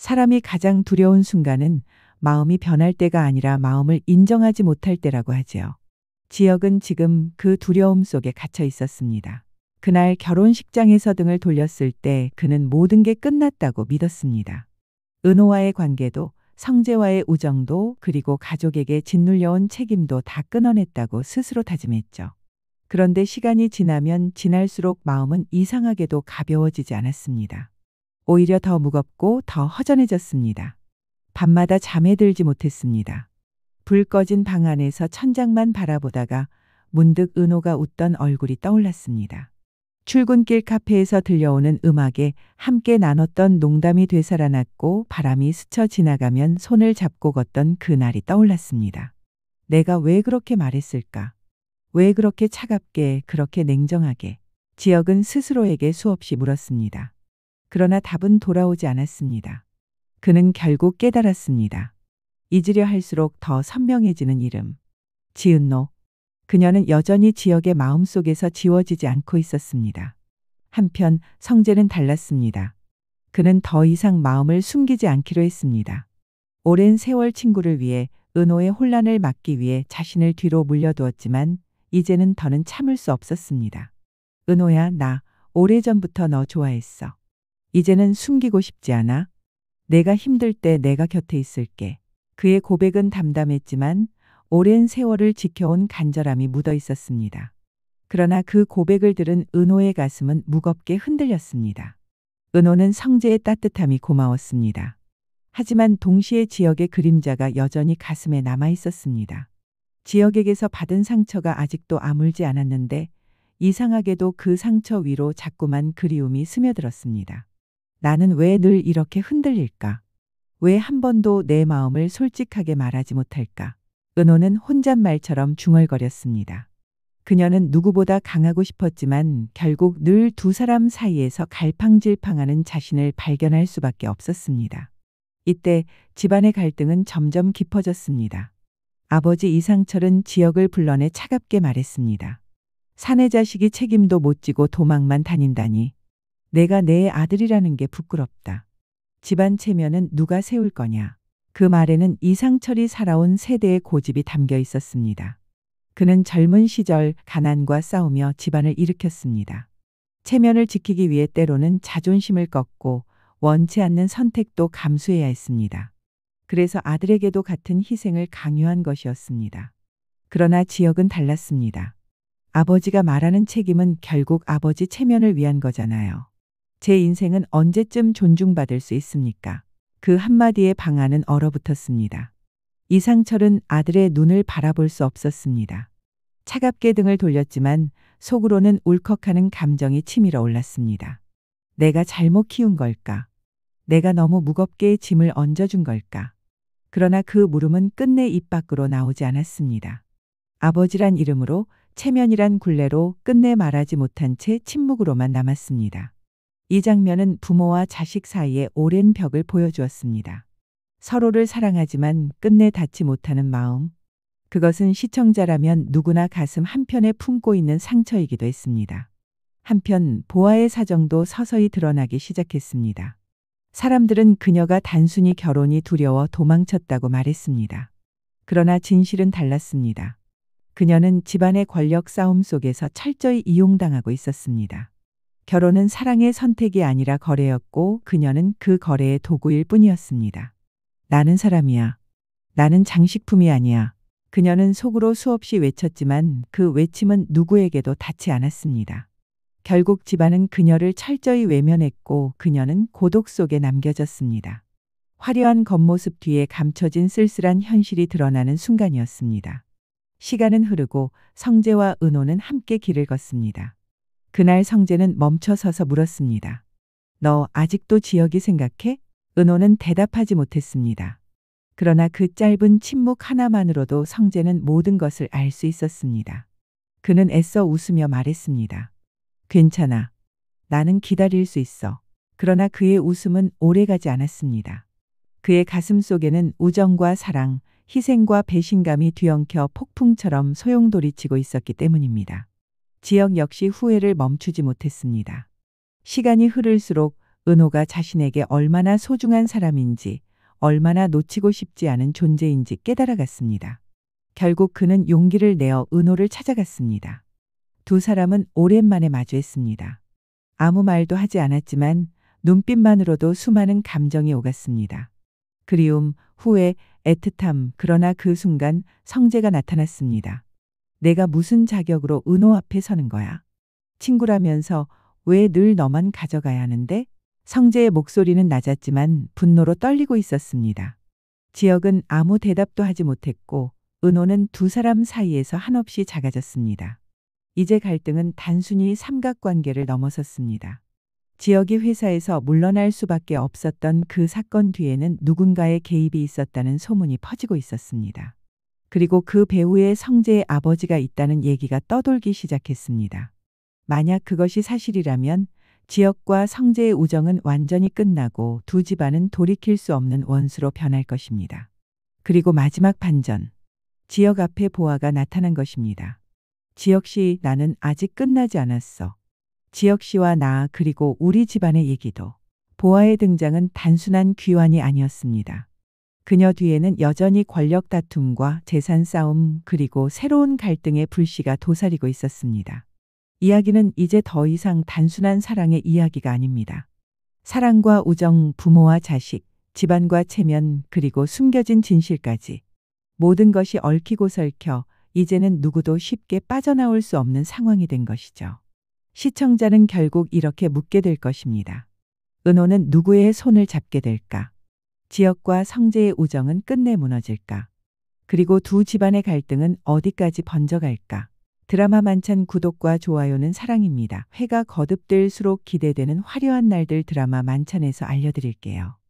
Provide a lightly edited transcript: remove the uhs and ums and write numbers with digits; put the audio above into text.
사람이 가장 두려운 순간은 마음이 변할 때가 아니라 마음을 인정하지 못할 때라고 하지요. 지역은 지금 그 두려움 속에 갇혀 있었습니다. 그날 결혼식장에서 등을 돌렸을 때 그는 모든 게 끝났다고 믿었습니다. 은호와의 관계도, 성재와의 우정도, 그리고 가족에게 짓눌려온 책임도 다 끊어냈다고 스스로 다짐했죠. 그런데 시간이 지나면 지날수록 마음은 이상하게도 가벼워지지 않았습니다. 오히려 더 무겁고 더 허전해졌습니다. 밤마다 잠에 들지 못했습니다. 불 꺼진 방 안에서 천장만 바라보다가 문득 은호가 웃던 얼굴이 떠올랐습니다. 출근길 카페에서 들려오는 음악에 함께 나눴던 농담이 되살아났고 바람이 스쳐 지나가면 손을 잡고 걷던 그날이 떠올랐습니다. 내가 왜 그렇게 말했을까? 왜 그렇게 차갑게, 그렇게 냉정하게? 지역은 스스로에게 수없이 물었습니다. 그러나 답은 돌아오지 않았습니다. 그는 결국 깨달았습니다. 잊으려 할수록 더 선명해지는 이름. 지은노. 그녀는 여전히 지역의 마음속에서 지워지지 않고 있었습니다. 한편 성재는 달랐습니다. 그는 더 이상 마음을 숨기지 않기로 했습니다. 오랜 세월 친구를 위해, 은호의 혼란을 막기 위해 자신을 뒤로 물려두었지만 이제는 더는 참을 수 없었습니다. 은호야, 나 오래전부터 너 좋아했어. 이제는 숨기고 싶지 않아. 내가 힘들 때 내가 곁에 있을게. 그의 고백은 담담했지만 오랜 세월을 지켜온 간절함이 묻어 있었습니다. 그러나 그 고백을 들은 은호의 가슴은 무겁게 흔들렸습니다. 은호는 성재의 따뜻함이 고마웠습니다. 하지만 동시에 지역의 그림자가 여전히 가슴에 남아 있었습니다. 지역에게서 받은 상처가 아직도 아물지 않았는데 이상하게도 그 상처 위로 자꾸만 그리움이 스며들었습니다. 나는 왜 늘 이렇게 흔들릴까? 왜 한 번도 내 마음을 솔직하게 말하지 못할까? 은호는 혼잣말처럼 중얼거렸습니다. 그녀는 누구보다 강하고 싶었지만 결국 늘 두 사람 사이에서 갈팡질팡하는 자신을 발견할 수밖에 없었습니다. 이때 집안의 갈등은 점점 깊어졌습니다. 아버지 이상철은 지역을 불러내 차갑게 말했습니다. 사내 자식이 책임도 못 지고 도망만 다닌다니. 내가 내 아들이라는 게 부끄럽다. 집안 체면은 누가 세울 거냐. 그 말에는 이상철이 살아온 세대의 고집이 담겨 있었습니다. 그는 젊은 시절 가난과 싸우며 집안을 일으켰습니다. 체면을 지키기 위해 때로는 자존심을 꺾고 원치 않는 선택도 감수해야 했습니다. 그래서 아들에게도 같은 희생을 강요한 것이었습니다. 그러나 지역은 달랐습니다. 아버지가 말하는 책임은 결국 아버지 체면을 위한 거잖아요. 제 인생은 언제쯤 존중받을 수 있습니까? 그 한마디에 방안은 얼어붙었습니다. 이상철은 아들의 눈을 바라볼 수 없었습니다. 차갑게 등을 돌렸지만 속으로는 울컥하는 감정이 치밀어 올랐습니다. 내가 잘못 키운 걸까? 내가 너무 무겁게 짐을 얹어준 걸까? 그러나 그 물음은 끝내 입 밖으로 나오지 않았습니다. 아버지란 이름으로, 체면이란 굴레로 끝내 말하지 못한 채 침묵으로만 남았습니다. 이 장면은 부모와 자식 사이의 오랜 벽을 보여주었습니다. 서로를 사랑하지만 끝내 닿지 못하는 마음. 그것은 시청자라면 누구나 가슴 한편에 품고 있는 상처이기도 했습니다. 한편 보아의 사정도 서서히 드러나기 시작했습니다. 사람들은 그녀가 단순히 결혼이 두려워 도망쳤다고 말했습니다. 그러나 진실은 달랐습니다. 그녀는 집안의 권력 싸움 속에서 철저히 이용당하고 있었습니다. 결혼은 사랑의 선택이 아니라 거래였고 그녀는 그 거래의 도구일 뿐이었습니다. 나는 사람이야. 나는 장식품이 아니야. 그녀는 속으로 수없이 외쳤지만 그 외침은 누구에게도 닿지 않았습니다. 결국 집안은 그녀를 철저히 외면했고 그녀는 고독 속에 남겨졌습니다. 화려한 겉모습 뒤에 감춰진 쓸쓸한 현실이 드러나는 순간이었습니다. 시간은 흐르고 성재와 은호는 함께 길을 걷습니다. 그날 성재는 멈춰서서 물었습니다. 너 아직도 지역이 생각해? 은호는 대답하지 못했습니다. 그러나 그 짧은 침묵 하나만으로도 성재는 모든 것을 알 수 있었습니다. 그는 애써 웃으며 말했습니다. 괜찮아. 나는 기다릴 수 있어. 그러나 그의 웃음은 오래가지 않았습니다. 그의 가슴 속에는 우정과 사랑, 희생과 배신감이 뒤엉켜 폭풍처럼 소용돌이치고 있었기 때문입니다. 지역 역시 후회를 멈추지 못했습니다. 시간이 흐를수록 은호가 자신에게 얼마나 소중한 사람인지, 얼마나 놓치고 싶지 않은 존재인지 깨달아갔습니다. 결국 그는 용기를 내어 은호를 찾아갔습니다. 두 사람은 오랜만에 마주했습니다. 아무 말도 하지 않았지만 눈빛만으로도 수많은 감정이 오갔습니다. 그리움, 후회, 애틋함, 그러나 그 순간 성재가 나타났습니다. 내가 무슨 자격으로 은호 앞에 서는 거야? 친구라면서 왜 늘 너만 가져가야 하는데? 성재의 목소리는 낮았지만 분노로 떨리고 있었습니다. 지혁은 아무 대답도 하지 못했고 은호는 두 사람 사이에서 한없이 작아졌습니다. 이제 갈등은 단순히 삼각관계를 넘어섰습니다. 지혁이 회사에서 물러날 수밖에 없었던 그 사건 뒤에는 누군가의 개입이 있었다는 소문이 퍼지고 있었습니다. 그리고 그 배우의 성재의 아버지가 있다는 얘기가 떠돌기 시작했습니다. 만약 그것이 사실이라면 지혁과 성재의 우정은 완전히 끝나고 두 집안은 돌이킬 수 없는 원수로 변할 것입니다. 그리고 마지막 반전. 지혁 앞에 보아가 나타난 것입니다. 지혁 씨, 나는 아직 끝나지 않았어. 지혁 씨와 나 그리고 우리 집안의 얘기도. 보아의 등장은 단순한 귀환이 아니었습니다. 그녀 뒤에는 여전히 권력 다툼과 재산 싸움 그리고 새로운 갈등의 불씨가 도사리고 있었습니다. 이야기는 이제 더 이상 단순한 사랑의 이야기가 아닙니다. 사랑과 우정, 부모와 자식, 집안과 체면 그리고 숨겨진 진실까지 모든 것이 얽히고 설켜 이제는 누구도 쉽게 빠져나올 수 없는 상황이 된 것이죠. 시청자는 결국 이렇게 묻게 될 것입니다. 은호는 누구의 손을 잡게 될까? 지혁과 성재의 우정은 끝내 무너질까? 그리고 두 집안의 갈등은 어디까지 번져갈까? 드라마 만찬 구독과 좋아요는 사랑입니다. 회가 거듭될수록 기대되는 화려한 날들 드라마 만찬에서 알려드릴게요.